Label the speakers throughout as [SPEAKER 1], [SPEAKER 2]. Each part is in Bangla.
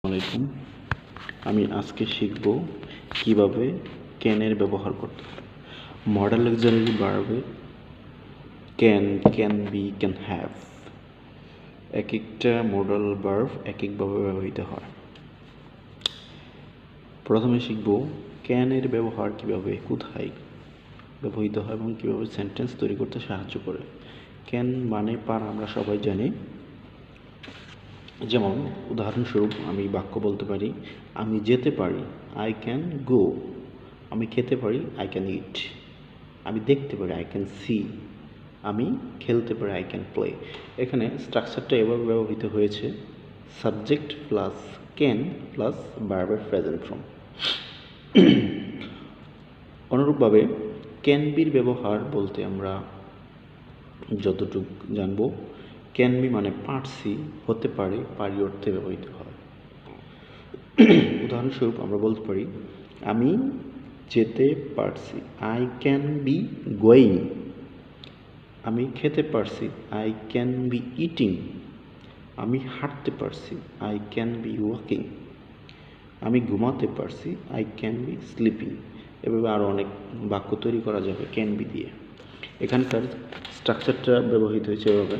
[SPEAKER 1] আসসালামাইকুম। আমি আজকে শিখব কিভাবে ক্যানের ব্যবহার করতে হয়। মডাল অক্সিলারি ভার্বে ক্যান বি, ক্যান হ্যাভ, এক একটা মডাল ভার্ব এক একভাবে ব্যবহৃত হয়। প্রথমে শিখব ক্যানের ব্যবহার কিভাবে, কোথায় ব্যবহৃত হয় এবং কিভাবে সেন্টেন্স তৈরি করতে সাহায্য করে। ক্যান মানে পারা, আমরা সবাই জানি। যেমন উদাহরণস্বরূপ আমি বাক্য বলতে পারি, আমি যেতে পারি, আই ক্যান গো। আমি খেতে পারি, আই ক্যান ইট। আমি দেখতে পারি, আই ক্যান সি। আমি খেলতে পারি, আই ক্যান প্লে। এখানে স্ট্রাকচারটা এভাবে ব্যবহৃত হয়েছে, সাবজেক্ট প্লাস ক্যান প্লাস ভার্বের প্রেজেন্ট ফর্ম। অনুরূপভাবে ক্যান বির ব্যবহার বলতে আমরা যতটুকু জানব, ক্যান বি মানে পারছি, হতে পারে, পারি অর্থে ব্যবহৃত হয়। উদাহরণস্বরূপ আমরা বলতে পারি, আমি যেতে পারছি, আই ক্যান বি গোয়িং। আমি খেতে পারছি, আই ক্যান বি ইটিং। আমি হাঁটতে পারছি, আই ক্যান বি ওয়াকিং। আমি ঘুমাতে পারছি, আই ক্যান বি স্লিপিং। এভাবে আরও অনেক বাক্য তৈরি করা যাবে ক্যান বি দিয়ে। এখানকার স্ট্রাকচারটা ব্যবহৃত হয়েছে এভাবে,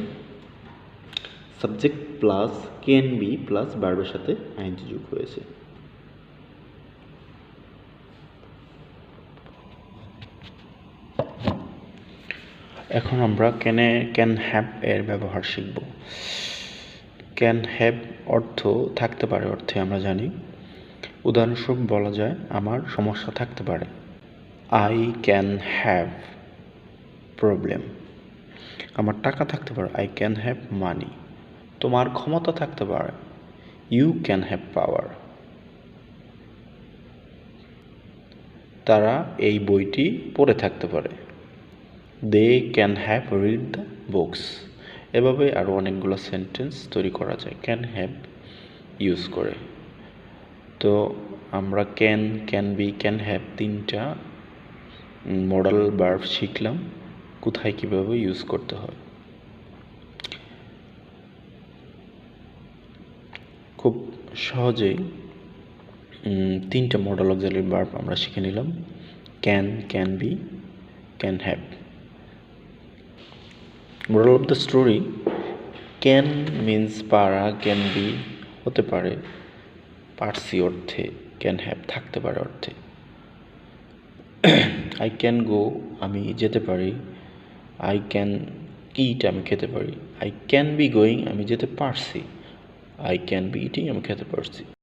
[SPEAKER 1] subject plus can be plus ভার্বের সাথে আইএনজি যোগ হয়েছে। এখন আমরা ক্যান হ্যাভ এর ব্যবহার শিখব। ক্যান হ্যাভ অর্থ থাকতে পারে অর্থে আমরা জানি। উদাহরণস্বরূপ বলা যায়, আমার সমস্যা থাকতে পারে, আই ক্যান হ্যাভ প্রবলেম। আমার টাকা থাকতে পারে, আই ক্যান হ্যাভ মানি। তোমার ক্ষমতা থাকতে পারে, ইউ ক্যান হ্যাভ পাওয়ার। তারা এই বইটি পড়ে থাকতে পারে, they can have read the books. এভাবে আরও অনেকগুলো সেন্টেন্স তৈরি করা যায় ক্যান হ্যাভ ইউজ করে। তো আমরা ক্যান বি, ক্যান হ্যাভ তিনটা মডাল ভার্ব শিখলাম, কোথায় কিভাবে ইউজ করতে হয়। খুব সহজেই তিনটা মডাল অক্সিলারি ভার্ব আমরা শিখে নিলাম, can be, can have. Moral of the story, can means পারা, ক্যান বি হতে পারে পারসি অর্থে, ক্যান হ্যাভ থাকতে পারে অর্থে। আই ক্যান গো আমি যেতে পারি, আই ক্যান ইট আমি খেতে পারি, আই ক্যান বি গোয়িং আমি যেতে পারছি, আই ক্যান বি ইটিং আমি খেতে পারছি।